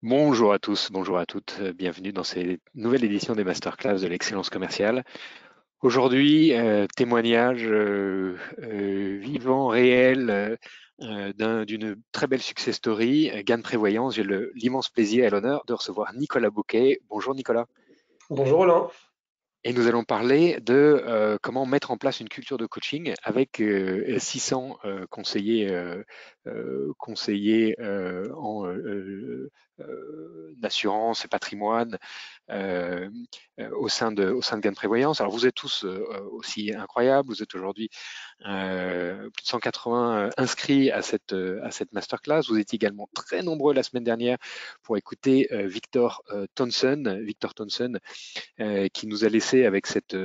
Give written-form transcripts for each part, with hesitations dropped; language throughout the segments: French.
Bonjour à tous, bonjour à toutes, bienvenue dans cette nouvelle édition des Masterclass de l'excellence commerciale. Aujourd'hui, témoignage vivant, réel d'une très belle success story, Gain Prévoyance. J'ai l'immense plaisir et l'honneur de recevoir Nicolas Bouquet. Bonjour Nicolas. Bonjour Roland. Et nous allons parler de comment mettre en place une culture de coaching avec 600 conseillers en assurance et patrimoine euh, au sein de Gain Prévoyance. Alors vous êtes tous aussi incroyables, vous êtes aujourd'hui plus de 180 inscrits à cette masterclass. Vous étiez également très nombreux la semaine dernière pour écouter Victor Thompson, qui nous a laissé avec cette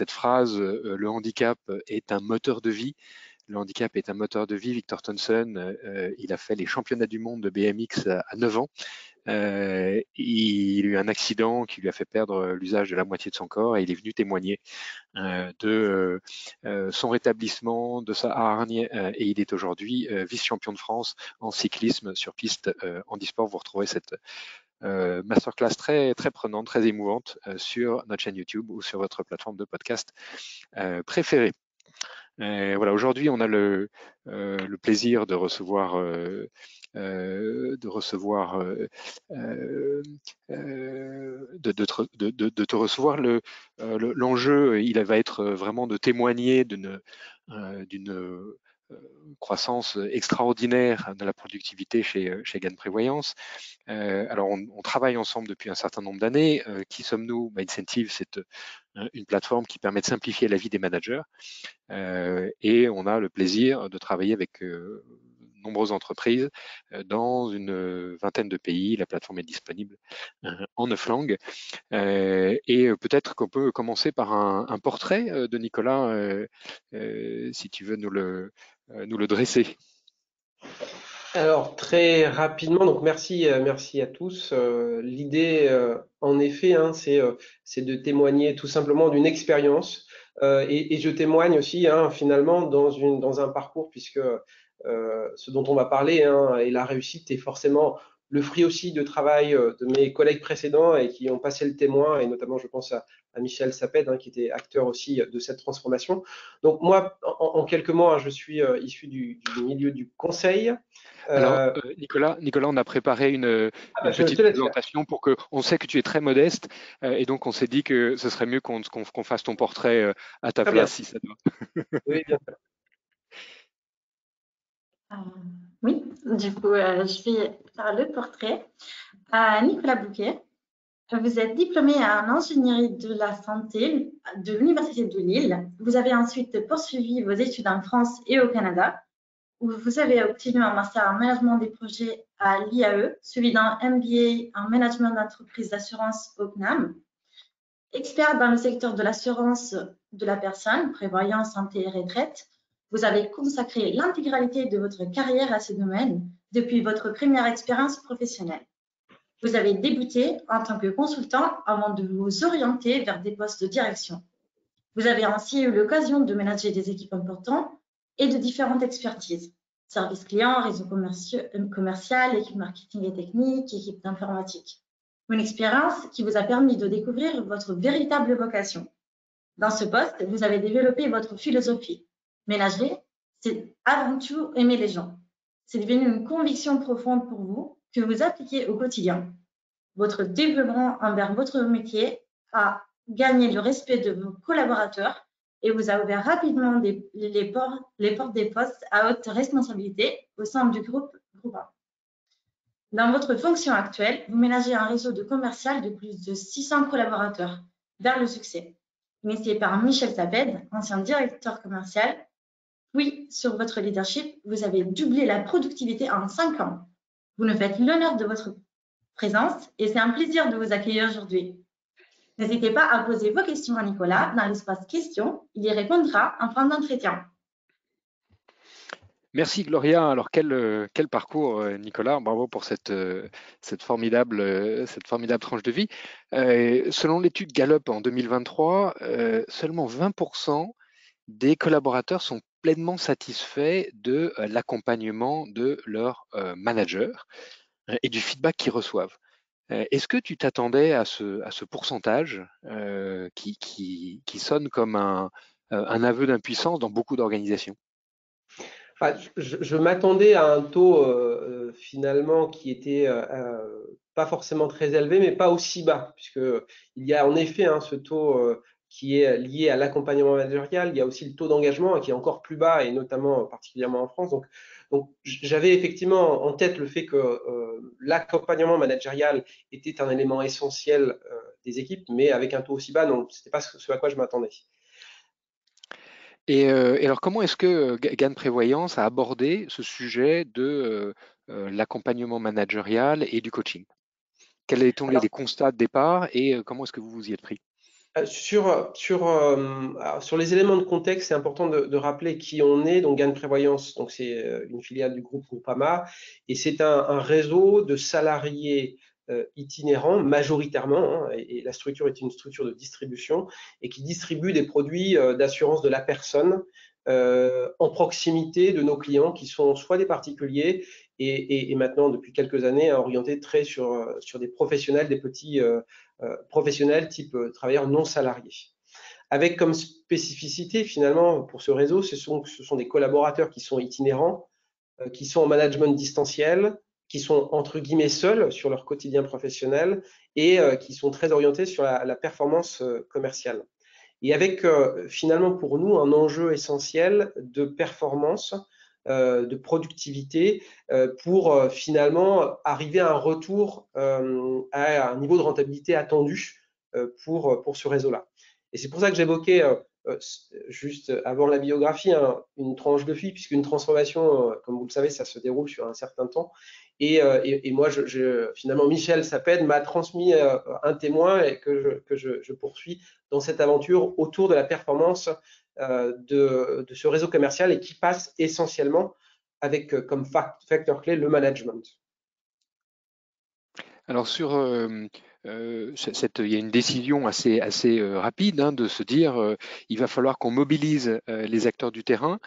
phrase le handicap est un moteur de vie. Le handicap est un moteur de vie. Victor Thompson, il a fait les championnats du monde de BMX à 9 ans. Il a eu un accident qui lui a fait perdre l'usage de la moitié de son corps et il est venu témoigner de son rétablissement, de sa hargne, et il est aujourd'hui vice-champion de France en cyclisme sur piste handisport. Vous retrouverez cette masterclass très, très prenante, très émouvante sur notre chaîne YouTube ou sur votre plateforme de podcast préférée. Voilà, aujourd'hui, on a le plaisir de recevoir de te recevoir. L'enjeu, il va être vraiment de témoigner d'une croissance extraordinaire de la productivité chez Gain Prévoyance. Alors, on travaille ensemble depuis un certain nombre d'années. Qui sommes-nous? Incentive, c'est une plateforme qui permet de simplifier la vie des managers. Et on a le plaisir de travailler avec nombreuses entreprises dans une vingtaine de pays. La plateforme est disponible en 9 langues. Et peut-être qu'on peut commencer par un portrait de Nicolas, si tu veux nous le dresser. Alors très rapidement, donc merci à tous. L'idée, en effet, hein, c'est de témoigner tout simplement d'une expérience. Et je témoigne aussi, hein, finalement, dans un parcours, puisque ce dont on va parler, hein, et la réussite est forcément le fruit aussi de travail de mes collègues précédents et qui ont passé le témoin, et notamment je pense à Michel Saped, hein, qui était acteur aussi de cette transformation. Donc moi, en quelques mots, hein, je suis issu du milieu du conseil. Alors, Euh, Nicolas, on a préparé une je te petite laisse faire. présentation pour que, on sait que tu es très modeste, et donc on s'est dit que ce serait mieux qu'on fasse ton portrait à ta Très bien. place, si ça te va. Oui, bien sûr. Euh, oui, je vais faire le portrait. Nicolas Bouquet, vous êtes diplômé en ingénierie de la santé de l'Université de Lille. Vous avez ensuite poursuivi vos études en France et au Canada, où vous avez obtenu un master en management des projets à l'IAE, suivi d'un MBA en management d'entreprise d'assurance au CNAM. Expert dans le secteur de l'assurance de la personne, prévoyance, santé et retraite, vous avez consacré l'intégralité de votre carrière à ce domaine depuis votre première expérience professionnelle. Vous avez débuté en tant que consultant avant de vous orienter vers des postes de direction. Vous avez ainsi eu l'occasion de manager des équipes importantes et de différentes expertises. Service client, réseau commercial, équipe marketing et technique, équipe d'informatique. Une expérience qui vous a permis de découvrir votre véritable vocation. Dans ce poste, vous avez développé votre philosophie. Ménager, c'est avant tout aimer les gens. C'est devenu une conviction profonde pour vous que vous appliquez au quotidien. Votre développement envers votre métier a gagné le respect de vos collaborateurs et vous a ouvert rapidement les portes des postes à haute responsabilité au sein du groupe A. Dans votre fonction actuelle, vous ménagez un réseau de commercial de plus de 600 collaborateurs vers le succès. Initié par Michel Saped, ancien directeur commercial, puis sur votre leadership, vous avez doublé la productivité en 5 ans. Vous nous faites l'honneur de votre présence et c'est un plaisir de vous accueillir aujourd'hui. N'hésitez pas à poser vos questions à Nicolas dans l'espace questions. Il y répondra en fin d'entretien. Merci Gloria. Alors quel parcours, Nicolas. Bravo pour cette formidable tranche de vie. Selon l'étude Gallup en 2023, seulement 20% des collaborateurs sont pleinement satisfaits de l'accompagnement de leur manager. et du feedback qu'ils reçoivent. Est-ce que tu t'attendais à ce pourcentage qui sonne comme un aveu d'impuissance dans beaucoup d'organisations? Je m'attendais à un taux finalement qui était pas forcément très élevé, mais pas aussi bas, puisque il y a en effet ce taux qui est lié à l'accompagnement managérial. Il y a aussi le taux d'engagement qui est encore plus bas, et notamment particulièrement en France. Donc j'avais effectivement en tête le fait que l'accompagnement managérial était un élément essentiel des équipes, mais avec un taux aussi bas, non, c'était pas ce à quoi je m'attendais. Et alors, comment est-ce que GAN Prévoyance a abordé ce sujet de l'accompagnement managérial et du coaching? Quels étaient les constats de départ et comment est-ce que vous vous y êtes pris? Sur les éléments de contexte, c'est important de rappeler qui on est. Donc, GAN Prévoyance, donc c'est une filiale du groupe Groupama, et c'est un réseau de salariés itinérants majoritairement, et la structure est une structure de distribution et qui distribue des produits d'assurance de la personne en proximité de nos clients qui sont soit des particuliers et maintenant depuis quelques années orientés très sur des professionnels, des petits professionnels type travailleurs non salariés. Avec comme spécificité finalement pour ce réseau, ce sont des collaborateurs qui sont itinérants, qui sont en management distanciel, qui sont entre guillemets seuls sur leur quotidien professionnel et qui sont très orientés sur la performance commerciale. Et avec finalement pour nous un enjeu essentiel de performance, de productivité pour finalement arriver à un retour à un niveau de rentabilité attendu pour ce réseau-là. Et c'est pour ça que j'évoquais juste avant la biographie une tranche de vie, puisqu'une transformation, comme vous le savez, ça se déroule sur un certain temps. Et moi, finalement, Michel Saped m'a transmis un témoin et que je poursuis dans cette aventure autour de la performance de ce réseau commercial et qui passe essentiellement avec comme facteur clé le management. Alors il y a une décision assez rapide de se dire il va falloir qu'on mobilise les acteurs du terrain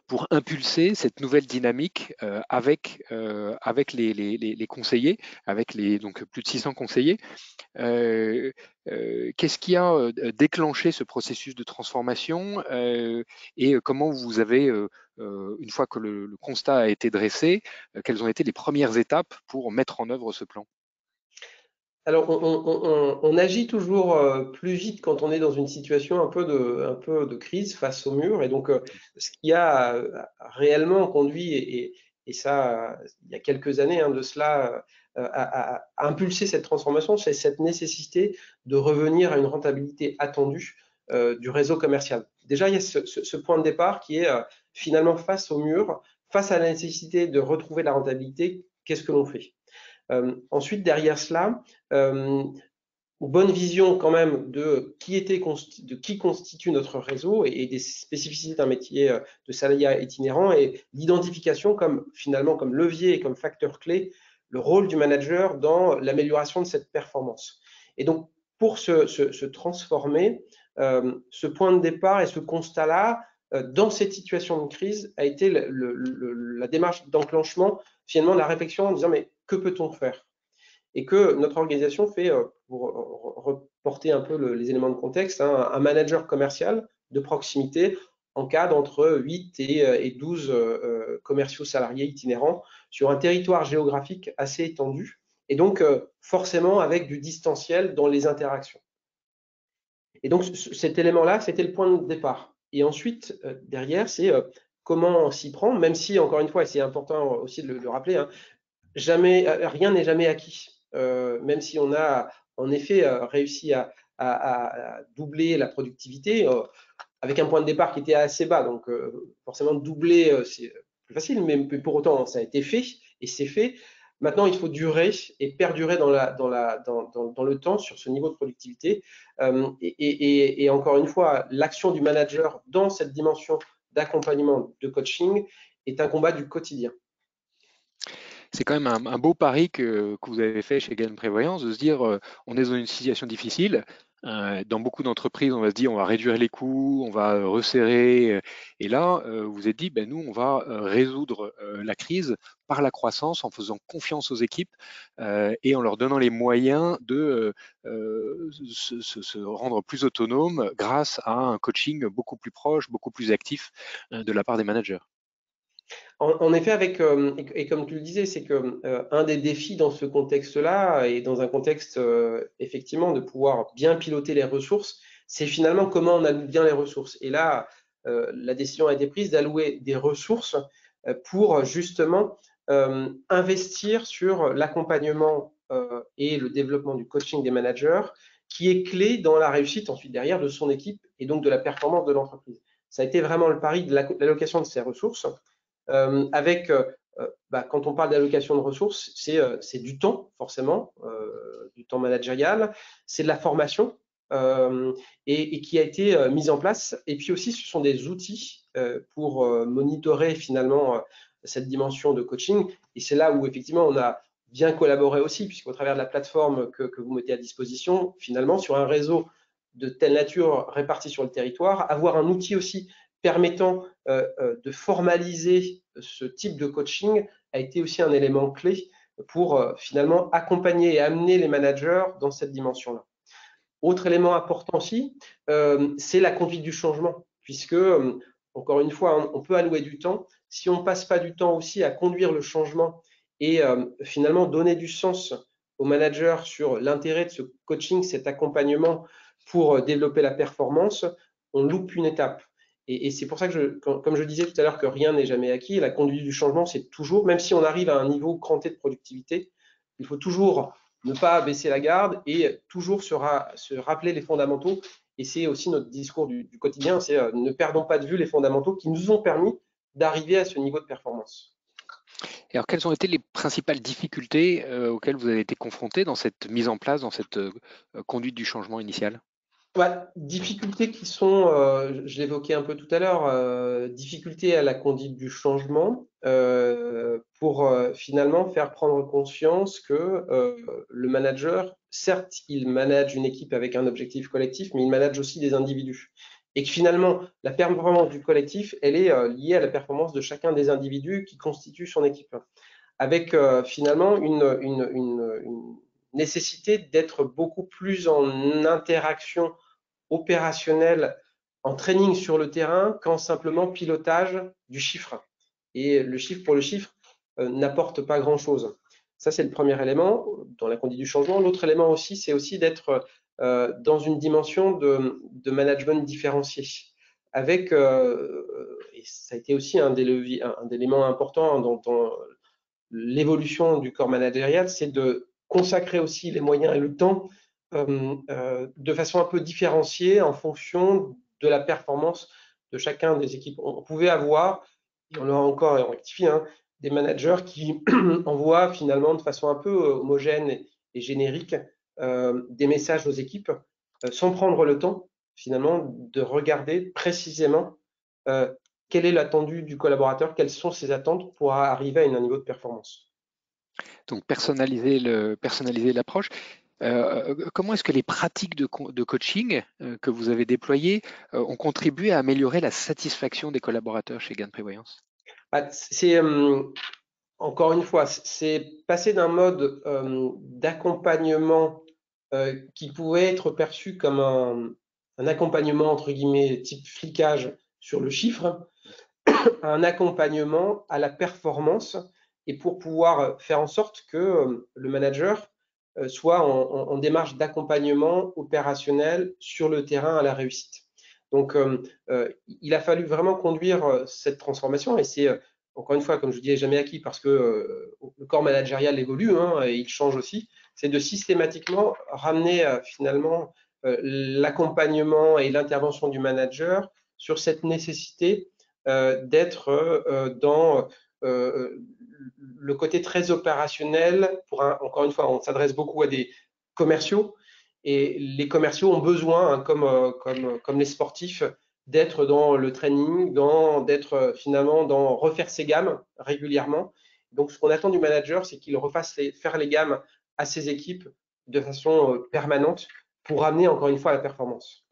pour impulser cette nouvelle dynamique avec les conseillers, avec donc plus de 600 conseillers. Qu'est-ce qui a déclenché ce processus de transformation et comment vous avez, une fois que le constat a été dressé, quelles ont été les premières étapes pour mettre en œuvre ce plan? Alors, on agit toujours plus vite quand on est dans une situation un peu de crise face au mur. Et donc, ce qui a réellement conduit, et ça, il y a quelques années de cela, à impulser cette transformation, c'est cette nécessité de revenir à une rentabilité attendue du réseau commercial. Déjà, il y a ce point de départ qui est finalement face au mur, face à la nécessité de retrouver la rentabilité, qu'est-ce que l'on fait? Ensuite, derrière cela, bonne vision quand même de qui constitue notre réseau et des spécificités d'un métier de salariat itinérant et l'identification finalement comme levier et comme facteur clé, le rôle du manager dans l'amélioration de cette performance. Et donc, pour se transformer, ce point de départ et ce constat-là, dans cette situation de crise, a été la démarche d'enclenchement, finalement, de la réflexion en disant mais que peut-on faire? Et que notre organisation fait, pour reporter un peu les éléments de contexte, un manager commercial de proximité encadre entre 8 et 12 commerciaux salariés itinérants sur un territoire géographique assez étendu et donc forcément avec du distanciel dans les interactions. Et donc cet élément-là, c'était le point de départ. Et ensuite, derrière, c'est comment on s'y prend, même si, encore une fois, et c'est important aussi de le rappeler, rien n'est jamais acquis. Même si on a en effet réussi à doubler la productivité avec un point de départ qui était assez bas. Donc forcément doubler, c'est plus facile, mais pour autant ça a été fait et c'est fait. Maintenant, il faut durer et perdurer dans le temps sur ce niveau de productivité. Et encore une fois, l'action du manager dans cette dimension d'accompagnement, de coaching, est un combat du quotidien. C'est quand même un beau pari que vous avez fait chez GAN Prévoyance, de se dire on est dans une situation difficile, Dans beaucoup d'entreprises, on va se dire, on va réduire les coûts, on va resserrer. Et là, vous vous êtes dit, ben, nous, on va résoudre la crise par la croissance, en faisant confiance aux équipes et en leur donnant les moyens de se rendre plus autonomes grâce à un coaching beaucoup plus proche, beaucoup plus actif de la part des managers. En effet, et comme tu le disais, c'est que un des défis dans ce contexte-là, et dans un contexte effectivement de pouvoir bien piloter les ressources, c'est finalement comment on alloue bien les ressources. Et là, la décision a été prise d'allouer des ressources pour justement investir sur l'accompagnement et le développement du coaching des managers, qui est clé dans la réussite ensuite derrière de son équipe et donc de la performance de l'entreprise. Ça a été vraiment le pari de l'allocation de ces ressources. Quand on parle d'allocation de ressources, c'est du temps, forcément, du temps managérial, c'est de la formation et qui a été mise en place. Et puis aussi, ce sont des outils pour monitorer finalement cette dimension de coaching. Et c'est là où effectivement on a bien collaboré aussi, puisqu'au travers de la plateforme que vous mettez à disposition, finalement, sur un réseau de telle nature réparti sur le territoire, avoir un outil aussi permettant de formaliser ce type de coaching a été aussi un élément clé pour finalement accompagner et amener les managers dans cette dimension-là. Autre élément important aussi, c'est la conduite du changement, puisque, encore une fois, on peut allouer du temps. Si on ne passe pas du temps aussi à conduire le changement et finalement donner du sens aux managers sur l'intérêt de ce coaching, cet accompagnement pour développer la performance, on loupe une étape. Et c'est pour ça que, comme je disais tout à l'heure, que rien n'est jamais acquis. La conduite du changement, c'est toujours, même si on arrive à un niveau cranté de productivité, il faut toujours ne pas baisser la garde et toujours se rappeler les fondamentaux. Et c'est aussi notre discours du quotidien, c'est ne perdons pas de vue les fondamentaux qui nous ont permis d'arriver à ce niveau de performance. Et alors, quelles ont été les principales difficultés auxquelles vous avez été confrontés dans cette mise en place, dans cette conduite du changement initial? Difficultés qui sont, je l'évoquais un peu tout à l'heure, difficultés à la conduite du changement pour finalement faire prendre conscience que le manager, certes, il manage une équipe avec un objectif collectif, mais il manage aussi des individus. Et que finalement, la performance du collectif, elle est liée à la performance de chacun des individus qui constituent son équipe. Avec finalement une nécessité d'être beaucoup plus en interaction opérationnel en training sur le terrain qu'en simplement pilotage du chiffre. Et le chiffre pour le chiffre n'apporte pas grand-chose. Ça, c'est le premier élément dans la conduite du changement. L'autre élément aussi, c'est aussi d'être dans une dimension de management différencié. Avec, et ça a été aussi un éléments importants dans l'évolution du corps managérial, c'est de consacrer aussi les moyens et le temps de façon un peu différenciée en fonction de la performance de chacun des équipes. On pouvait avoir, et on l'a encore rectifié, des managers qui envoient finalement de façon un peu homogène et générique des messages aux équipes sans prendre le temps finalement de regarder précisément quel est l'attendu du collaborateur, quelles sont ses attentes pour arriver à un niveau de performance. Donc, personnaliser l'approche. Comment est-ce que les pratiques de coaching que vous avez déployées ont contribué à améliorer la satisfaction des collaborateurs chez Gain Prévoyance? C'est encore une fois, c'est passer d'un mode d'accompagnement qui pouvait être perçu comme un accompagnement entre guillemets type flicage sur le chiffre, à un accompagnement à la performance et pour pouvoir faire en sorte que le manager soit en démarche d'accompagnement opérationnel sur le terrain à la réussite. Donc, il a fallu vraiment conduire cette transformation et c'est, encore une fois, comme je disais, jamais acquis parce que le corps managérial évolue et il change aussi, c'est de systématiquement ramener finalement l'accompagnement et l'intervention du manager sur cette nécessité d'être dans le côté très opérationnel. Encore une fois, on s'adresse beaucoup à des commerciaux et les commerciaux ont besoin, comme les sportifs, d'être dans le training, d'être finalement dans refaire ses gammes régulièrement. Donc, ce qu'on attend du manager, c'est qu'il refasse faire les gammes à ses équipes de façon permanente pour amener encore une fois à la performance.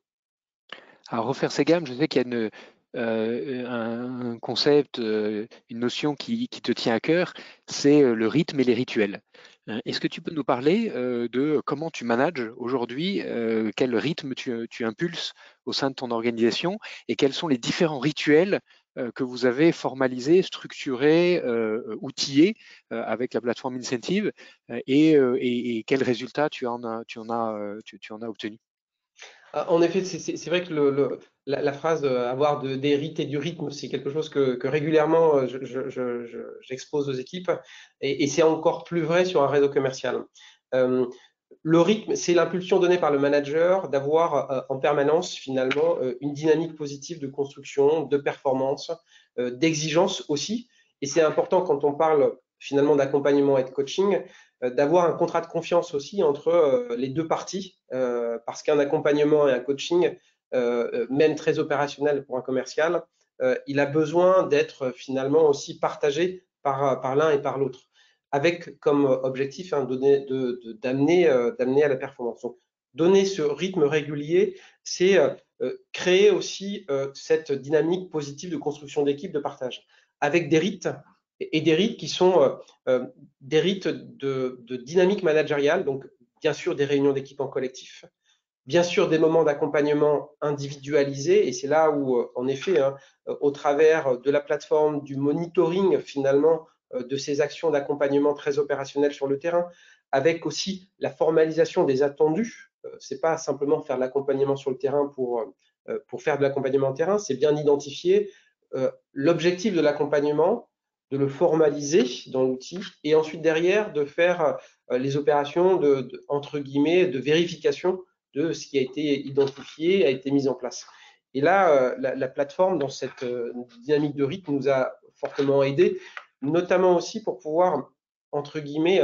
À refaire ces gammes, je sais qu'il y a un concept, une notion qui te tient à cœur, c'est le rythme et les rituels. Est-ce que tu peux nous parler de comment tu manages aujourd'hui, quel rythme tu impulses au sein de ton organisation et quels sont les différents rituels que vous avez formalisés, structurés, outillés avec la plateforme Incentive et quels résultats tu en as obtenus? En effet, c'est vrai que la phrase avoir des rites et du rythme, c'est quelque chose que régulièrement j'expose aux équipes, et c'est encore plus vrai sur un réseau commercial. Le rythme, c'est l'impulsion donnée par le manager d'avoir en permanence finalement une dynamique positive de construction, de performance, d'exigence aussi. Et c'est important quand on parle finalement d'accompagnement et de coaching, d'avoir un contrat de confiance aussi entre les deux parties, parce qu'un accompagnement et un coaching, même très opérationnel pour un commercial, il a besoin d'être finalement aussi partagé par l'un et par l'autre, avec comme objectif d'amener à la performance. Donc, donner ce rythme régulier, c'est créer aussi cette dynamique positive de construction d'équipe, de partage, avec des rites, et des rites qui sont des rites de dynamique managériale, donc bien sûr des réunions d'équipe en collectif, bien sûr des moments d'accompagnement individualisés, et c'est là où, en effet, au travers de la plateforme, du monitoring finalement de ces actions d'accompagnement très opérationnelles sur le terrain, avec aussi la formalisation des attendus. C'est pas simplement faire de l'accompagnement sur le terrain pour faire de l'accompagnement terrain, c'est bien identifier l'objectif de l'accompagnement, de le formaliser dans l'outil, et ensuite derrière de faire les opérations entre guillemets de vérification de ce qui a été identifié, a été mis en place. Et là, la plateforme, dans cette dynamique de rythme, nous a fortement aidé, notamment aussi pour pouvoir, entre guillemets,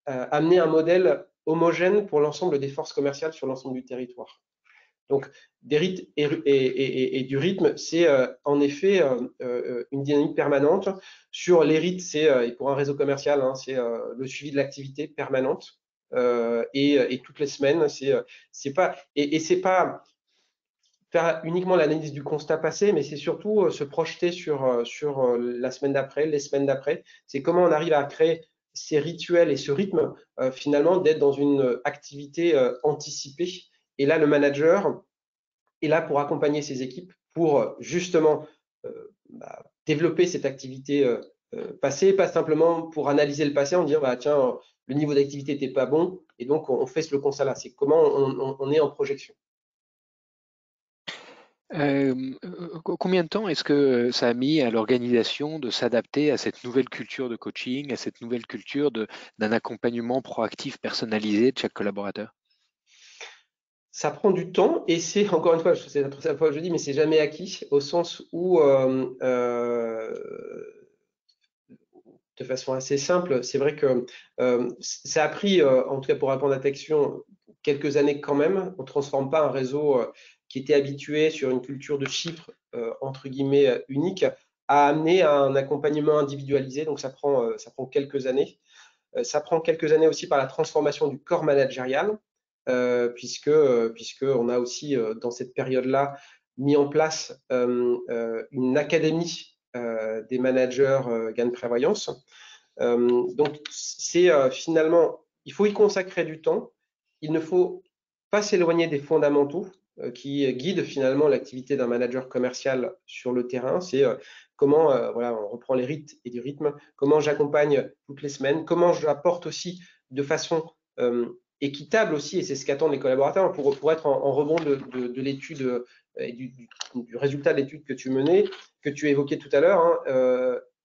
amener un modèle homogène pour l'ensemble des forces commerciales sur l'ensemble du territoire. Donc, des rites et du rythme, c'est en effet une dynamique permanente. Sur les rites, et pour un réseau commercial, c'est le suivi de l'activité permanente. Et toutes les semaines, c'est pas faire uniquement l'analyse du constat passé, mais c'est surtout se projeter sur la semaine d'après, les semaines d'après. C'est comment on arrive à créer ces rituels et ce rythme, finalement, d'être dans une activité anticipée. Et là, le manager est là pour accompagner ses équipes, pour justement développer cette activité passée, pas simplement pour analyser le passé en disant tiens, le niveau d'activité n'était pas bon, et donc on fait le constat là. C'est comment on est en projection. Combien de temps est-ce que ça a mis à l'organisation de s'adapter à cette nouvelle culture de coaching, à cette nouvelle culture d'un accompagnement proactif personnalisé de chaque collaborateur? Ça prend du temps, et c'est, encore une fois, c'est la troisième fois que je dis, mais c'est jamais acquis, au sens où, de façon assez simple, c'est vrai que ça a pris, en tout cas pour répondre à ta question, quelques années quand même. On ne transforme pas un réseau qui était habitué sur une culture de chiffres, entre guillemets, unique, à amener à un accompagnement individualisé. Donc ça prend quelques années. Ça prend quelques années aussi par la transformation du corps managérial, puisque on a aussi, dans cette période-là, mis en place une académie des managers gain de prévoyance. Donc, c'est finalement, il faut y consacrer du temps. Il ne faut pas s'éloigner des fondamentaux qui guident finalement l'activité d'un manager commercial sur le terrain. C'est comment, voilà, on reprend les rites et du rythme, comment j'accompagne toutes les semaines, comment j'apporte aussi de façon équitable aussi, et c'est ce qu'attendent les collaborateurs pour être en rebond de l'étude et du résultat de l'étude que tu menais, que tu évoquais tout à l'heure.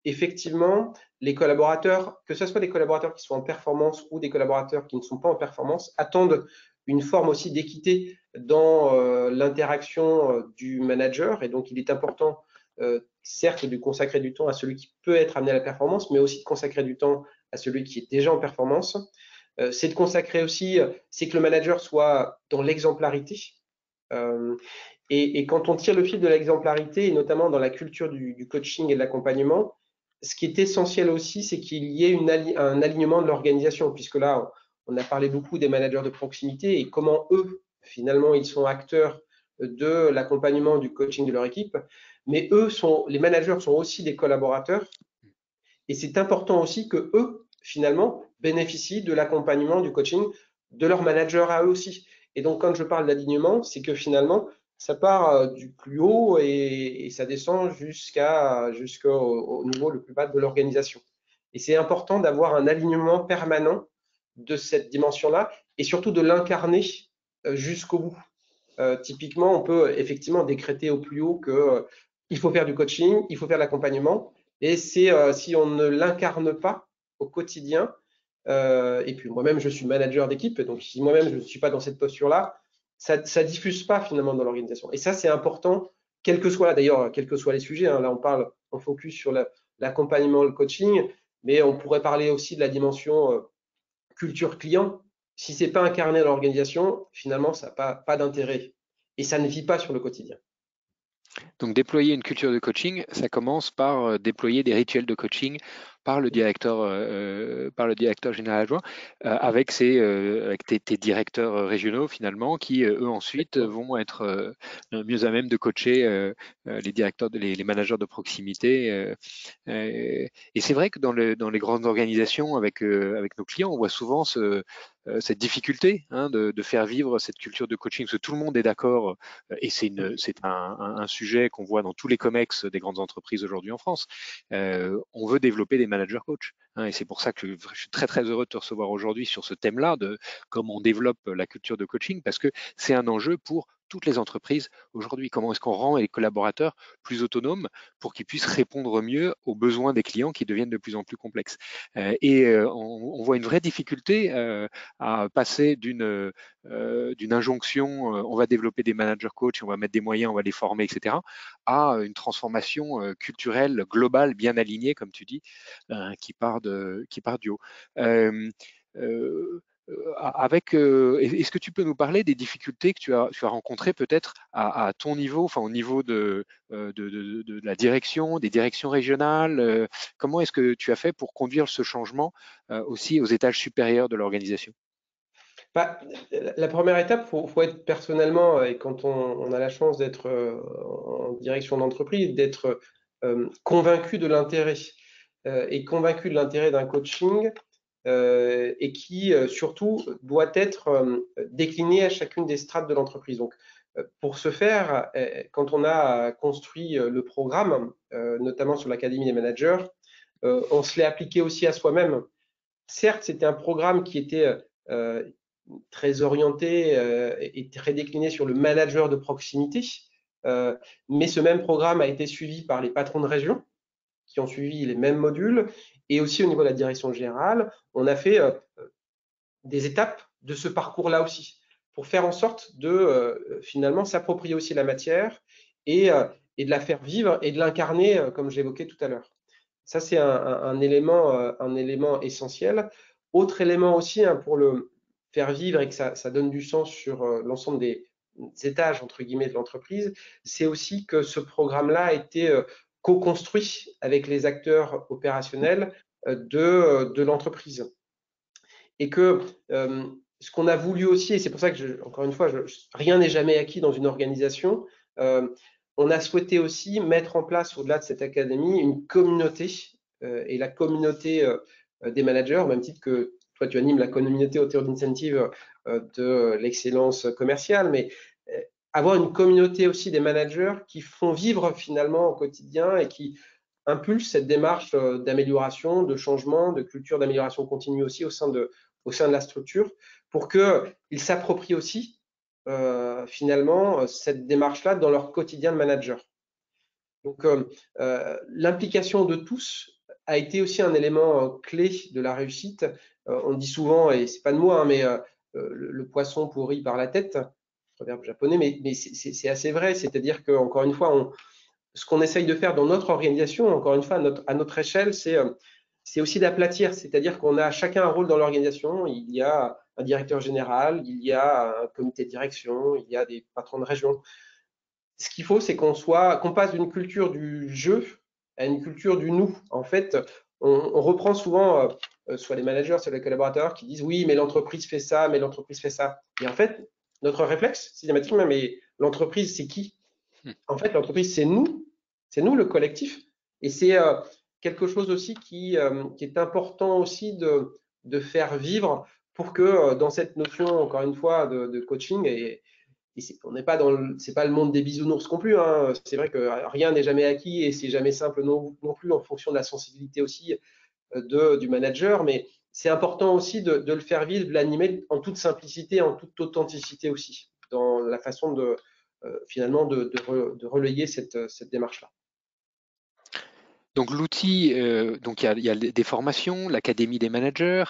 Effectivement, les collaborateurs, que ce soit des collaborateurs qui sont en performance ou des collaborateurs qui ne sont pas en performance, attendent une forme aussi d'équité dans l'interaction du manager. Et donc, il est important, certes, de consacrer du temps à celui qui peut être amené à la performance, mais aussi de consacrer du temps à celui qui est déjà en performance. C'est de consacrer aussi, c'est que le manager soit dans l'exemplarité. Et quand on tire le fil de l'exemplarité, et notamment dans la culture du coaching et de l'accompagnement, ce qui est essentiel aussi, c'est qu'il y ait un alignement de l'organisation, puisque là, on a parlé beaucoup des managers de proximité et comment eux, finalement, ils sont acteurs de l'accompagnement, du coaching de leur équipe. Mais les managers sont aussi des collaborateurs. Et c'est important aussi que eux, finalement, bénéficient de l'accompagnement, du coaching de leur manager à eux aussi. Et donc, quand je parle d'alignement, c'est que finalement, ça part du plus haut et ça descend jusqu'au niveau le plus bas de l'organisation. Et c'est important d'avoir un alignement permanent de cette dimension-là et surtout de l'incarner jusqu'au bout. Typiquement, on peut effectivement décréter au plus haut qu'il faut faire du coaching, il faut faire de l'accompagnement. Et c'est si on ne l'incarne pas au quotidien, et puis moi-même je suis manager d'équipe, donc si moi-même je ne suis pas dans cette posture-là, ça ne diffuse pas finalement dans l'organisation. Et ça c'est important, quel que soit d'ailleurs, quels que soient les sujets. Hein, là on focus sur l'accompagnement, le coaching, mais on pourrait parler aussi de la dimension culture client. Si c'est pas incarné dans l'organisation, finalement ça n'a pas d'intérêt et ça ne vit pas sur le quotidien. Donc déployer une culture de coaching, ça commence par déployer des rituels de coaching par le directeur général adjoint, avec tes directeurs régionaux finalement, qui eux ensuite vont être mieux à même de coacher les directeurs, les managers de proximité. Et c'est vrai que dans les grandes organisations avec nos clients, on voit souvent cette difficulté de faire vivre cette culture de coaching, parce que tout le monde est d'accord, et c'est un sujet qu'on voit dans tous les COMEX des grandes entreprises aujourd'hui en France. On veut développer des managers coach. Et c'est pour ça que je suis très très heureux de te recevoir aujourd'hui sur ce thème-là de comment on développe la culture de coaching, parce que c'est un enjeu pour toutes les entreprises aujourd'hui. Comment est-ce qu'on rend les collaborateurs plus autonomes pour qu'ils puissent répondre mieux aux besoins des clients qui deviennent de plus en plus complexes. On voit une vraie difficulté à passer d'une injonction, on va développer des managers coach, on va mettre des moyens, on va les former, etc., à une transformation culturelle globale, bien alignée, comme tu dis, qui part du haut. Est-ce que tu peux nous parler des difficultés que tu as rencontrées peut-être à ton niveau, enfin au niveau de la direction, des directions régionales? Comment est-ce que tu as fait pour conduire ce changement aussi aux étages supérieurs de l'organisation? La première étape, faut être personnellement, et quand on a la chance d'être en direction d'entreprise, d'être convaincu de l'intérêt et convaincu de l'intérêt d'un coaching et qui surtout doit être décliné à chacune des strates de l'entreprise. Donc, pour ce faire, quand on a construit le programme, notamment sur l'Académie des managers, on se l'est appliqué aussi à soi-même. Certes, c'était un programme qui était très orienté et très décliné sur le manager de proximité, mais ce même programme a été suivi par les patrons de région qui ont suivi les mêmes modules, et aussi au niveau de la direction générale, on a fait des étapes de ce parcours-là aussi, pour faire en sorte de finalement s'approprier aussi la matière et de la faire vivre et de l'incarner, comme j'évoquais tout à l'heure. Ça, c'est un élément essentiel. Autre élément aussi, pour le faire vivre et que ça donne du sens sur l'ensemble des étages, entre guillemets, de l'entreprise, c'est aussi que ce programme-là a été co-construit avec les acteurs opérationnels de l'entreprise. Et que ce qu'on a voulu aussi, et c'est pour ça que, encore une fois, rien n'est jamais acquis dans une organisation, on a souhaité aussi mettre en place, au-delà de cette académie, une communauté, et la communauté des managers, au même titre que toi, tu animes la communauté autour d'incentive de l'excellence commerciale, mais avoir une communauté aussi des managers qui font vivre finalement au quotidien et qui impulsent cette démarche d'amélioration, de changement, de culture d'amélioration continue aussi au sein de la structure, pour qu'ils s'approprient aussi finalement cette démarche-là dans leur quotidien de manager. Donc l'implication de tous a été aussi un élément clé de la réussite. On dit souvent, et c'est pas de moi, mais le poisson pourrit par la tête, proverbe japonais, mais c'est assez vrai. C'est-à-dire que, encore une fois, ce qu'on essaye de faire dans notre organisation, encore une fois, à notre échelle, c'est aussi d'aplatir. C'est-à-dire qu'on a chacun un rôle dans l'organisation. Il y a un directeur général, il y a un comité de direction, il y a des patrons de région. Ce qu'il faut, c'est qu'on passe d'une culture du jeu à une culture du nous. En fait, on reprend souvent soit les managers, soit les collaborateurs qui disent oui, mais l'entreprise fait ça, mais l'entreprise fait ça. Et en fait, notre réflexe systématiquement, mais l'entreprise, c'est qui? En fait, l'entreprise, c'est nous le collectif. Et c'est quelque chose aussi qui est important aussi de faire vivre pour que dans cette notion, encore une fois, de coaching, et on n'est pas c'est pas le monde des bisounours non plus, hein. C'est vrai que rien n'est jamais acquis et c'est jamais simple non plus en fonction de la sensibilité aussi du manager, mais c'est important aussi de le faire vivre, de l'animer en toute simplicité, en toute authenticité aussi, dans la façon finalement de relayer cette démarche-là. Donc l'outil, donc il y a des formations, l'académie des managers,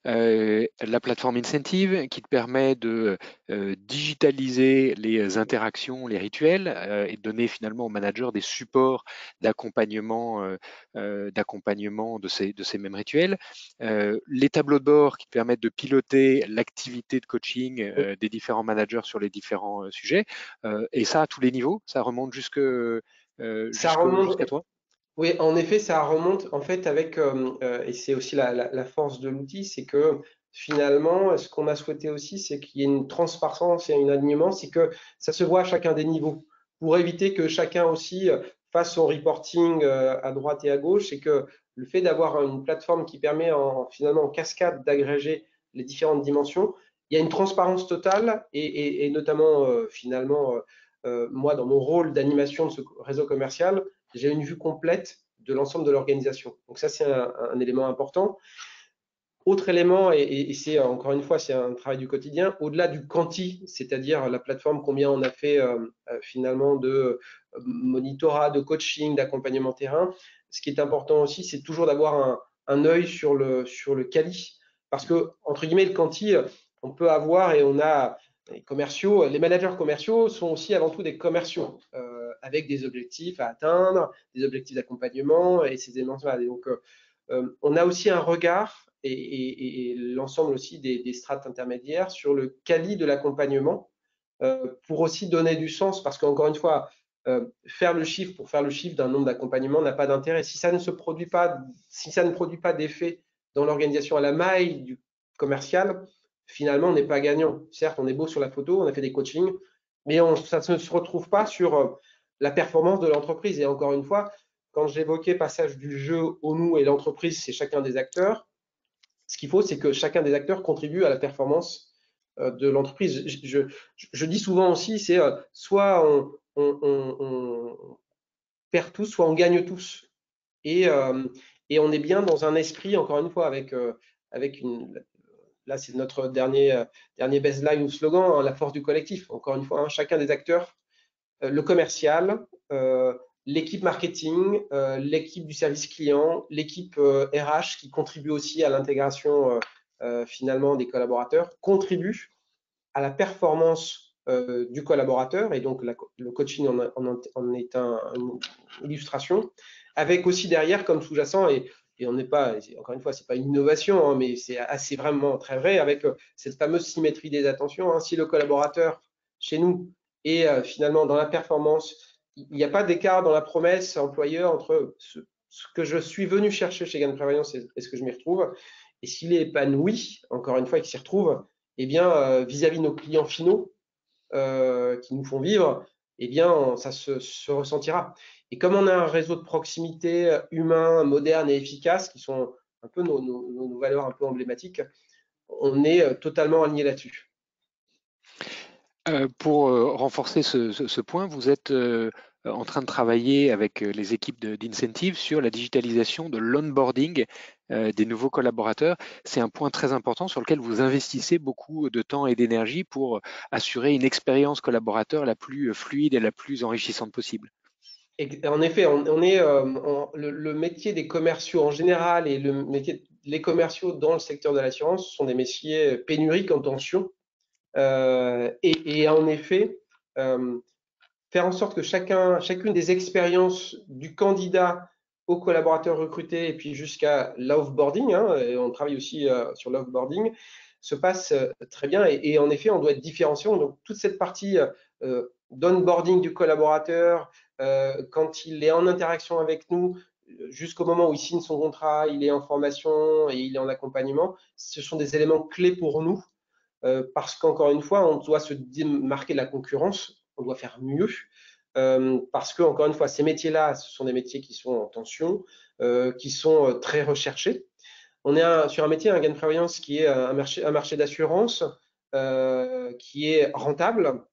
la plateforme Incentive qui te permet de digitaliser les interactions, les rituels et de donner finalement aux managers des supports d'accompagnement de ces mêmes rituels. Les tableaux de bord qui te permettent de piloter l'activité de coaching des différents managers sur les différents sujets. Et ça à tous les niveaux, ça remonte jusqu'à toi. Oui, en effet, ça remonte en fait avec, et c'est aussi la force de l'outil, c'est que finalement, ce qu'on a souhaité aussi, c'est qu'il y ait une transparence et un alignement, c'est que ça se voit à chacun des niveaux, pour éviter que chacun aussi fasse son reporting à droite et à gauche, et que le fait d'avoir une plateforme qui permet finalement en cascade d'agréger les différentes dimensions, il y a une transparence totale, et notamment finalement, moi, dans mon rôle d'animation de ce réseau commercial, j'ai une vue complète de l'ensemble de l'organisation. Donc ça, c'est un élément important. Autre élément, et c'est encore une fois, c'est un travail du quotidien, au-delà du quanti, c'est-à-dire la plateforme, combien on a fait finalement de monitorat, de coaching, d'accompagnement terrain, ce qui est important aussi, c'est toujours d'avoir un œil sur le quali. Parce que, entre guillemets, le quanti, on peut avoir, et on a les commerciaux, les managers commerciaux sont aussi avant tout des commerciaux, avec des objectifs à atteindre, des objectifs d'accompagnement et ces éléments-là. Donc, on a aussi un regard et l'ensemble aussi des strates intermédiaires sur le quali de l'accompagnement pour aussi donner du sens, parce qu'encore une fois, faire le chiffre pour faire le chiffre d'un nombre d'accompagnements n'a pas d'intérêt. Si ça ne produit pas d'effet dans l'organisation à la maille du commercial, finalement, on n'est pas gagnant. Certes, on est beau sur la photo, on a fait des coachings, mais ça ne se retrouve pas sur la performance de l'entreprise. Et encore une fois, quand j'évoquais passage du jeu au nous et l'entreprise, c'est chacun des acteurs. Ce qu'il faut, c'est que chacun des acteurs contribue à la performance de l'entreprise. Je dis souvent aussi, c'est soit on perd tous, soit on gagne tous. Et on est bien dans un esprit, encore une fois, avec là, c'est notre dernier baseline ou slogan, hein, la force du collectif. Encore une fois, hein, chacun des acteurs, le commercial, l'équipe marketing, l'équipe du service client, l'équipe RH qui contribue aussi à l'intégration finalement des collaborateurs, contribue à la performance du collaborateur, et donc le coaching en est une illustration, avec aussi derrière comme sous-jacent, et on n'est pas, encore une fois, c'est pas une innovation, hein, mais c'est vraiment très vrai, avec cette fameuse symétrie des attentions. Hein. Si le collaborateur chez nous est finalement dans la performance, il n'y a pas d'écart dans la promesse employeur entre ce que je suis venu chercher chez Gain Prévoyance et ce que je m'y retrouve, et s'il est épanoui, encore une fois, et qu'il s'y retrouve, eh bien, vis-à-vis de nos clients finaux qui nous font vivre, eh bien, ça se ressentira. Et comme on a un réseau de proximité humain, moderne et efficace, qui sont un peu nos valeurs un peu emblématiques, on est totalement aligné là-dessus. Pour renforcer ce point, vous êtes en train de travailler avec les équipes d'Incentive sur la digitalisation de l'onboarding des nouveaux collaborateurs. C'est un point très important sur lequel vous investissez beaucoup de temps et d'énergie pour assurer une expérience collaborateur la plus fluide et la plus enrichissante possible. Et en effet, on est le métier des commerciaux en général et le métier les commerciaux dans le secteur de l'assurance sont des métiers pénuriques en tension. Et en effet, faire en sorte que chacune des expériences du candidat au collaborateur recruté et puis jusqu'à l'offboarding, hein, et on travaille aussi sur l'offboarding, se passe très bien. Et en effet, on doit être différenciant. Donc, toute cette partie d'onboarding du collaborateur, quand il est en interaction avec nous, jusqu'au moment où il signe son contrat, il est en formation et il est en accompagnement, ce sont des éléments clés pour nous parce qu'encore une fois, on doit se démarquer de la concurrence, on doit faire mieux. Parce que, encore une fois, ces métiers-là, ce sont des métiers qui sont en tension, qui sont très recherchés. On est sur un métier, un gain de prévoyance, qui est un marché d'assurance qui est rentable,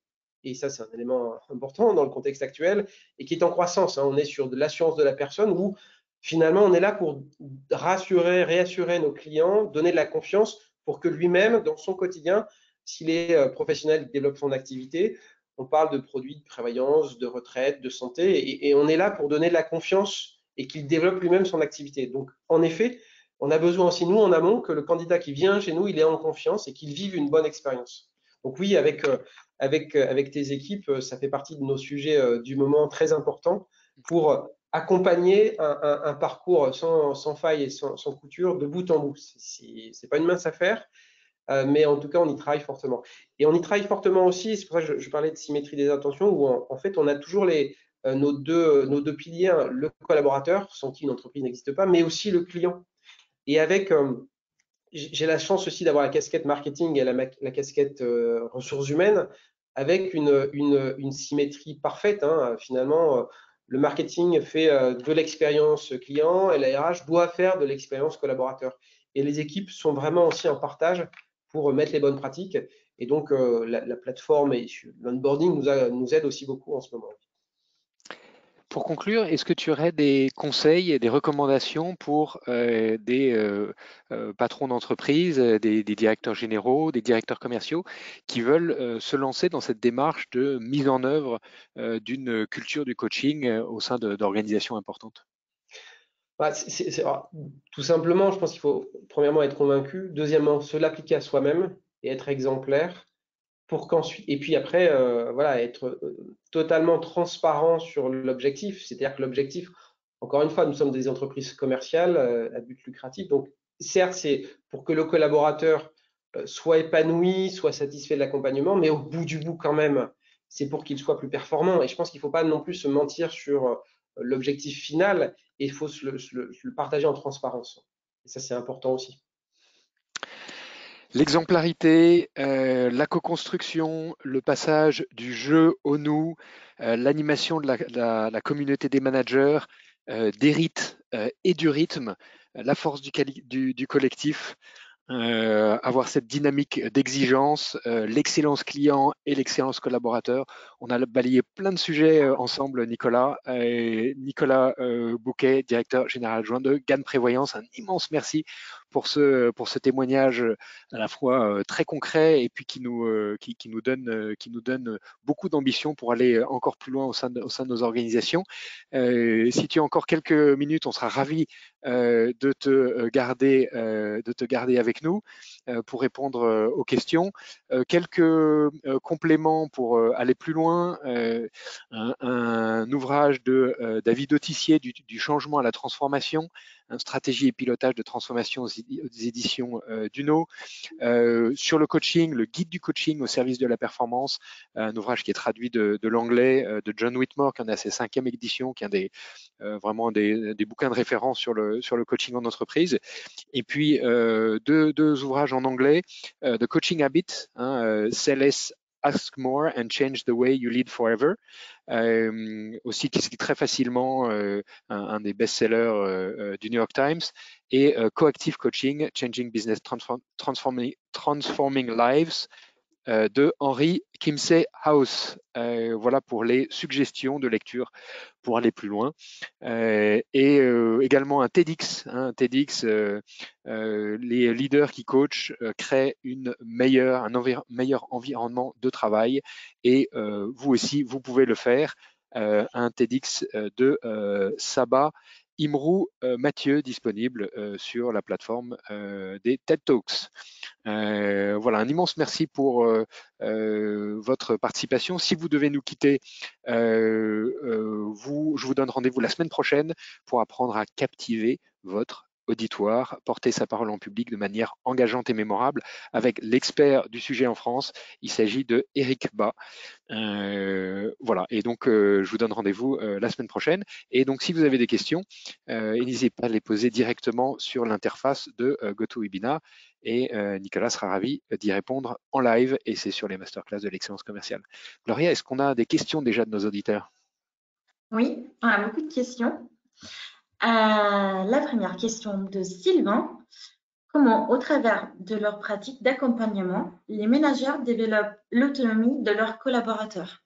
et ça, c'est un élément important dans le contexte actuel, et qui est en croissance. On est sur de l'assurance de la personne où finalement, on est là pour rassurer, réassurer nos clients, donner de la confiance pour que lui-même, dans son quotidien, s'il est professionnel, il développe son activité. On parle de produits de prévoyance, de retraite, de santé, et on est là pour donner de la confiance et qu'il développe lui-même son activité. Donc, en effet, on a besoin aussi, nous, en amont, que le candidat qui vient chez nous, il est en confiance et qu'il vive une bonne expérience. Donc oui, avec tes équipes, ça fait partie de nos sujets du moment très importants pour accompagner un parcours sans faille et sans couture de bout en bout. C'est pas une mince affaire, mais en tout cas, on y travaille fortement. Et on y travaille fortement aussi, c'est pour ça que je parlais de symétrie des intentions, où en fait, on a toujours nos deux piliers, hein, le collaborateur, sans qui une entreprise n'existe pas, mais aussi le client. Et avec, j'ai la chance aussi d'avoir la casquette marketing et la casquette ressources humaines, avec une symétrie parfaite. Finalement, le marketing fait de l'expérience client et la RH doit faire de l'expérience collaborateur. Et les équipes sont vraiment aussi en partage pour mettre les bonnes pratiques. Et donc, la plateforme et l'onboarding nous aide aussi beaucoup en ce moment. Pour conclure, est-ce que tu aurais des conseils et des recommandations pour des patrons d'entreprise, des directeurs généraux, des directeurs commerciaux qui veulent se lancer dans cette démarche de mise en œuvre d'une culture du coaching au sein d'organisations importantes? Tout simplement, je pense qu'il faut premièrement être convaincu, deuxièmement se l'appliquer à soi-même et être exemplaire, pour qu'ensuite, et puis après, voilà, être totalement transparent sur l'objectif. C'est-à-dire que l'objectif, encore une fois, nous sommes des entreprises commerciales à but lucratif. Donc, certes, c'est pour que le collaborateur soit épanoui, soit satisfait de l'accompagnement, mais au bout du bout, quand même, c'est pour qu'il soit plus performant. Et je pense qu'il ne faut pas non plus se mentir sur l'objectif final, et il faut se le partager en transparence. Et ça, c'est important aussi. L'exemplarité, la co-construction, le passage du jeu au nous, l'animation de la communauté des managers, des rites et du rythme, la force du collectif, avoir cette dynamique d'exigence, l'excellence client et l'excellence collaborateur. On a balayé plein de sujets ensemble, Nicolas. Nicolas Bouquet, directeur général adjoint de GAN Prévoyance, un immense merci pour ce témoignage à la fois très concret et puis qui nous donne beaucoup d'ambition pour aller encore plus loin au sein de nos organisations. Si tu as encore quelques minutes, on sera ravis de te garder avec nous pour répondre aux questions. Quelques compléments pour aller plus loin. Un ouvrage de David Autissier du changement à la transformation, stratégie et pilotage de transformation aux éditions Duno. Sur le coaching, le guide du coaching au service de la performance, un ouvrage qui est traduit de l'anglais de John Whitmore, qui en a sa 5e édition, qui est vraiment des bouquins de référence sur le coaching en entreprise. Et puis deux ouvrages en anglais, The Coaching Habit, Say Less, Ask More and Change the Way You Lead Forever. Aussi qui se lit très facilement, un des best-sellers du New York Times, et Coactive Coaching, Changing Business, Transforming Lives, de Henry Kimsey House. Voilà pour les suggestions de lecture pour aller plus loin. Et également un TEDx. Les leaders qui coachent créent un meilleur environnement de travail, et vous aussi, vous pouvez le faire. Un TEDx de Saba Imrou Mathieu, disponible sur la plateforme des TED Talks. Voilà, un immense merci pour votre participation. Si vous devez nous quitter, je vous donne rendez-vous la semaine prochaine pour apprendre à captiver votre auditoire, porter sa parole en public de manière engageante et mémorable avec l'expert du sujet en France. Il s'agit de Eric Bas. Voilà, et donc je vous donne rendez-vous la semaine prochaine. Et donc si vous avez des questions, n'hésitez pas à les poser directement sur l'interface de GoToWebinar et Nicolas sera ravi d'y répondre en live et c'est sur les masterclass de l'excellence commerciale. Gloria, est-ce qu'on a des questions déjà de nos auditeurs? Oui, on a beaucoup de questions. La première question de Sylvain. Comment, au travers de leur pratique d'accompagnement, les managers développent l'autonomie de leurs collaborateurs?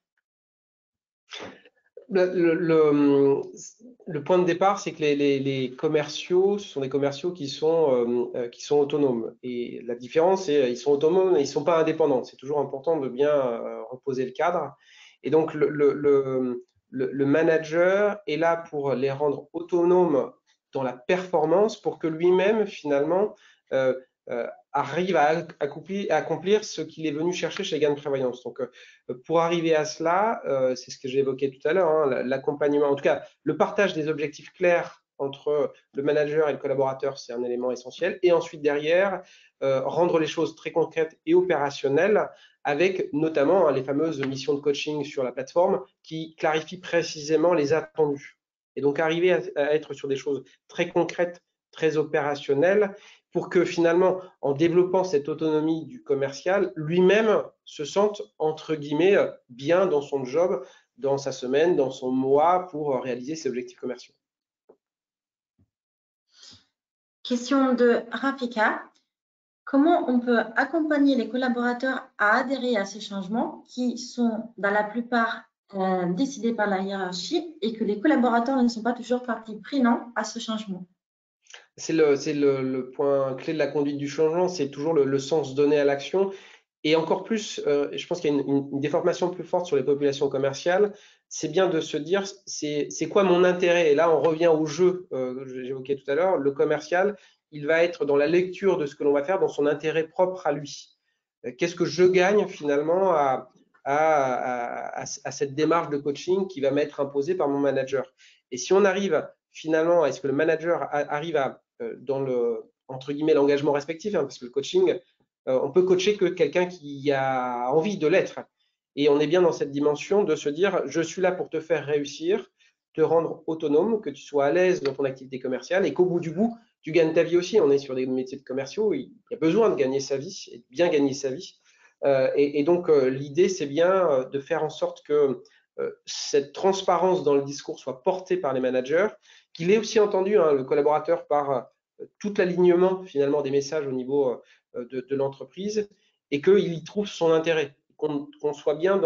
Le point de départ, c'est que les commerciaux, ce sont des commerciaux qui sont autonomes. Et la différence, c'est qu'ils sont autonomes et ils ne sont pas indépendants. C'est toujours important de bien reposer le cadre. Et donc, le manager est là pour les rendre autonomes dans la performance pour que lui-même, finalement, arrive à accomplir ce qu'il est venu chercher chez Gain Prévoyance. Donc, pour arriver à cela, c'est ce que j'ai évoqué tout à l'heure, hein, l'accompagnement, en tout cas, le partage des objectifs clairs entre le manager et le collaborateur, c'est un élément essentiel. Et ensuite, derrière, rendre les choses très concrètes et opérationnelles avec notamment les fameuses missions de coaching sur la plateforme qui clarifient précisément les attendus. Et donc, arriver à être sur des choses très concrètes, très opérationnelles, pour que finalement, en développant cette autonomie du commercial, lui-même se sente, entre guillemets, bien dans son job, dans sa semaine, dans son mois, pour réaliser ses objectifs commerciaux. Question de Rafika. Comment on peut accompagner les collaborateurs à adhérer à ces changements qui sont, dans la plupart, décidés par la hiérarchie et que les collaborateurs ne sont pas toujours partie prenante à ce changement? C'est le point clé de la conduite du changement, c'est toujours le sens donné à l'action. Et encore plus, je pense qu'il y a une déformation plus forte sur les populations commerciales. C'est bien de se dire, c'est quoi mon intérêt? Et là, on revient au jeu que j'évoquais tout à l'heure. Le commercial, il va être dans la lecture de ce que l'on va faire, dans son intérêt propre à lui. Qu'est-ce que je gagne finalement à cette démarche de coaching qui va m'être imposée par mon manager? Et si on arrive finalement, est-ce que le manager arrive à, dans le, entre guillemets, l'engagement respectif, hein, parce que le coaching, on peut coacher que quelqu'un qui a envie de l'être. Et on est bien dans cette dimension de se dire, je suis là pour te faire réussir, te rendre autonome, que tu sois à l'aise dans ton activité commerciale et qu'au bout du bout, tu gagnes ta vie aussi. On est sur des métiers de commerciaux, il y a besoin de gagner sa vie et de bien gagner sa vie. Et donc, l'idée, c'est bien de faire en sorte que cette transparence dans le discours soit portée par les managers, qu'il ait aussi entendu, hein, le collaborateur par tout l'alignement finalement des messages au niveau de l'entreprise et qu'il y trouve son intérêt, qu'on soit bien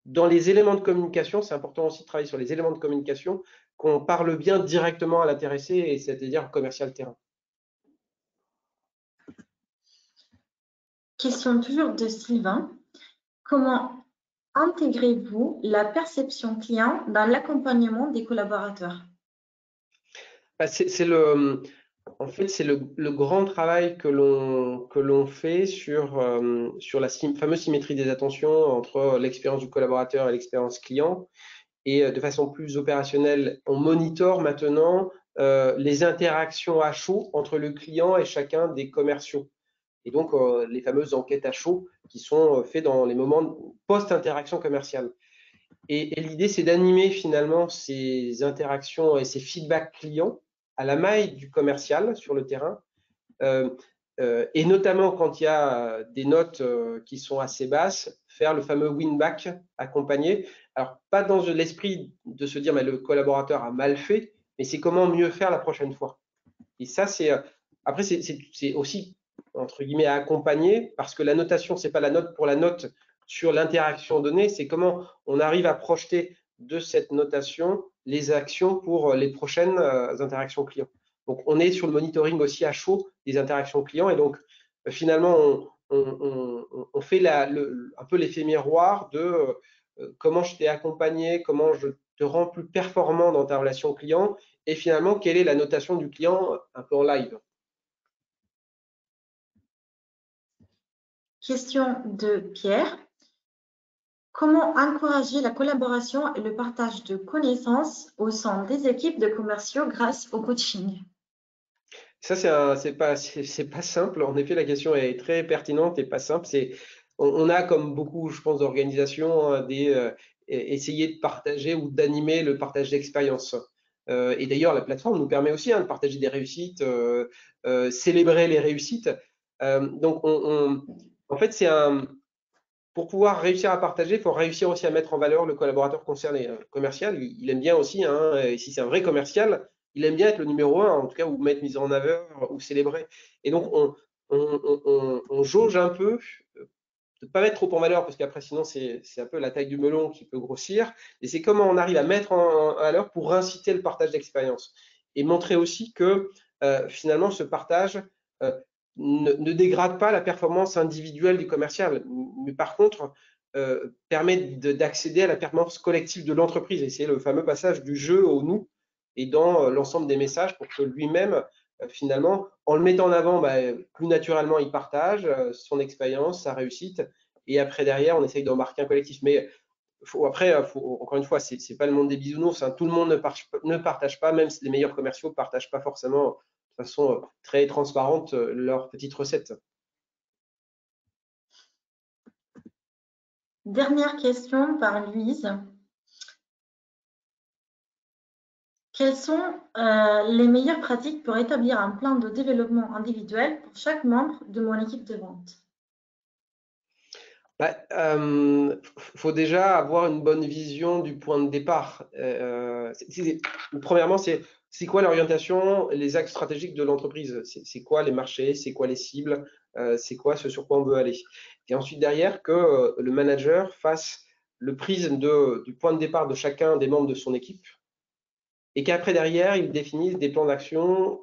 dans les éléments de communication. C'est important aussi de travailler sur les éléments de communication, qu'on parle bien directement à l'intéressé, et c'est-à-dire commercial terrain. Question toujours de Sylvain. Comment intégrez-vous la perception client dans l'accompagnement des collaborateurs? En fait, c'est le grand travail que l'on fait sur la fameuse symétrie des attentions entre l'expérience du collaborateur et l'expérience client. Et de façon plus opérationnelle, on monitore maintenant les interactions à chaud entre le client et chacun des commerciaux. Et donc, les fameuses enquêtes à chaud qui sont faites dans les moments post-interaction commerciale. Et l'idée, c'est d'animer finalement ces interactions et ces feedbacks clients à la maille du commercial sur le terrain. Et notamment quand il y a des notes qui sont assez basses, faire le fameux win-back accompagné. Alors, pas dans l'esprit de se dire mais le collaborateur a mal fait, mais c'est comment mieux faire la prochaine fois. Et ça, après, c'est aussi, entre guillemets, à accompagner, parce que la notation, c'est pas la note pour la note sur l'interaction donnée, c'est comment on arrive à projeter de cette notation les actions pour les prochaines interactions clients. Donc, on est sur le monitoring aussi à chaud des interactions clients, et donc finalement, on fait un peu l'effet miroir de comment je t'ai accompagné, comment je te rends plus performant dans ta relation client, et finalement, quelle est la notation du client un peu en live. Question de Pierre. Comment encourager la collaboration et le partage de connaissances au sein des équipes de commerciaux grâce au coaching? Ça, c'est pas simple. En effet, la question est très pertinente et pas simple. On a, comme beaucoup, je pense, d'organisations, essayer de partager ou d'animer le partage d'expérience. Et d'ailleurs, la plateforme nous permet aussi de partager des réussites, célébrer les réussites. Donc, en fait, pour pouvoir réussir à partager, il faut réussir aussi à mettre en valeur le collaborateur concerné. Commercial, il aime bien aussi, et si c'est un vrai commercial, il aime bien être le numéro 1, en tout cas, ou mettre mise en avant, ou célébrer. Et donc, on jauge un peu, de ne pas mettre trop en valeur, parce qu'après, sinon, c'est un peu la taille du melon qui peut grossir. Et c'est comment on arrive à mettre en valeur pour inciter le partage d'expérience. Et montrer aussi que, finalement, ce partage ne dégrade pas la performance individuelle du commercial, mais par contre, permet d'accéder à la performance collective de l'entreprise. Et c'est le fameux passage du jeu au nous et dans l'ensemble des messages pour que lui-même, finalement, en le mettant en avant, plus naturellement, il partage son expérience, sa réussite. Et après, derrière, on essaye d'embarquer un collectif. Mais encore une fois, c'est pas le monde des bisounours. Tout le monde ne partage pas, même si les meilleurs commerciaux ne partagent pas forcément de façon très transparente leurs petites recettes. Dernière question par Louise. Quelles sont les meilleures pratiques pour établir un plan de développement individuel pour chaque membre de mon équipe de vente? Faut déjà avoir une bonne vision du point de départ. Premièrement, c'est quoi l'orientation, les axes stratégiques de l'entreprise? C'est quoi les marchés? C'est quoi les cibles? C'est quoi ce sur quoi on veut aller? Et ensuite, derrière, que le manager fasse le prisme du point de départ de chacun des membres de son équipe et qu'après, derrière, il définisse des plans d'action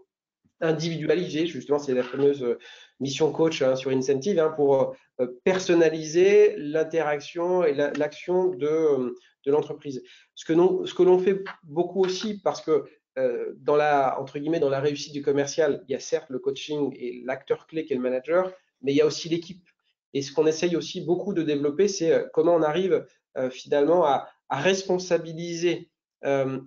individualisé, justement, c'est la fameuse mission coach sur Incentive, pour personnaliser l'interaction et l'action de l'entreprise. Ce que l'on fait beaucoup aussi, parce que entre guillemets, dans la réussite du commercial, il y a certes le coaching et l'acteur clé qui est le manager, mais il y a aussi l'équipe. Et ce qu'on essaye aussi beaucoup de développer, c'est comment on arrive finalement à responsabiliser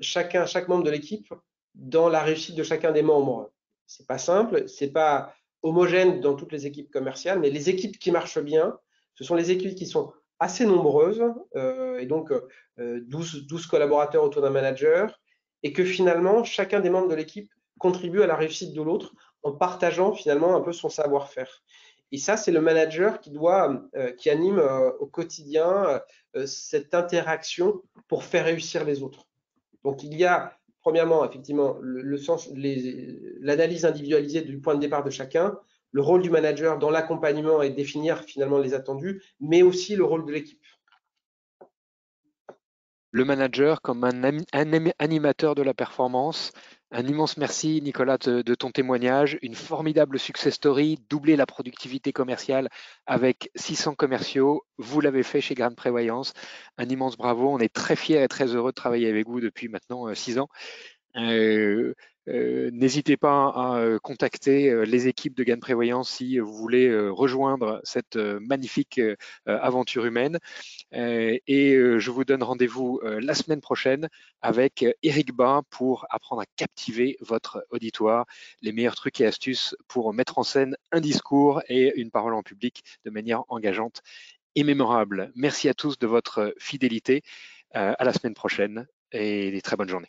chaque membre de l'équipe dans la réussite de chacun des membres. C'est pas simple, c'est pas homogène dans toutes les équipes commerciales, mais les équipes qui marchent bien, ce sont les équipes qui sont assez nombreuses, et donc 12 collaborateurs autour d'un manager, et que finalement, chacun des membres de l'équipe contribue à la réussite de l'autre en partageant finalement un peu son savoir-faire. Et ça, c'est le manager qui anime au quotidien cette interaction pour faire réussir les autres. Donc, il y a premièrement, effectivement, l'analyse individualisée du point de départ de chacun, le rôle du manager dans l'accompagnement et définir finalement les attendus, mais aussi le rôle de l'équipe. Le manager comme un animateur de la performance. Un immense merci, Nicolas, de ton témoignage. Une formidable success story, doubler la productivité commerciale avec 600 commerciaux. Vous l'avez fait chez Grande Prévoyance. Un immense bravo. On est très fiers et très heureux de travailler avec vous depuis maintenant 6 ans. N'hésitez pas à contacter les équipes de Gain Prévoyance si vous voulez rejoindre cette magnifique aventure humaine. Et je vous donne rendez-vous la semaine prochaine avec Eric Bain pour apprendre à captiver votre auditoire, les meilleurs trucs et astuces pour mettre en scène un discours et une parole en public de manière engageante et mémorable. Merci à tous de votre fidélité. À la semaine prochaine et des très bonnes journées.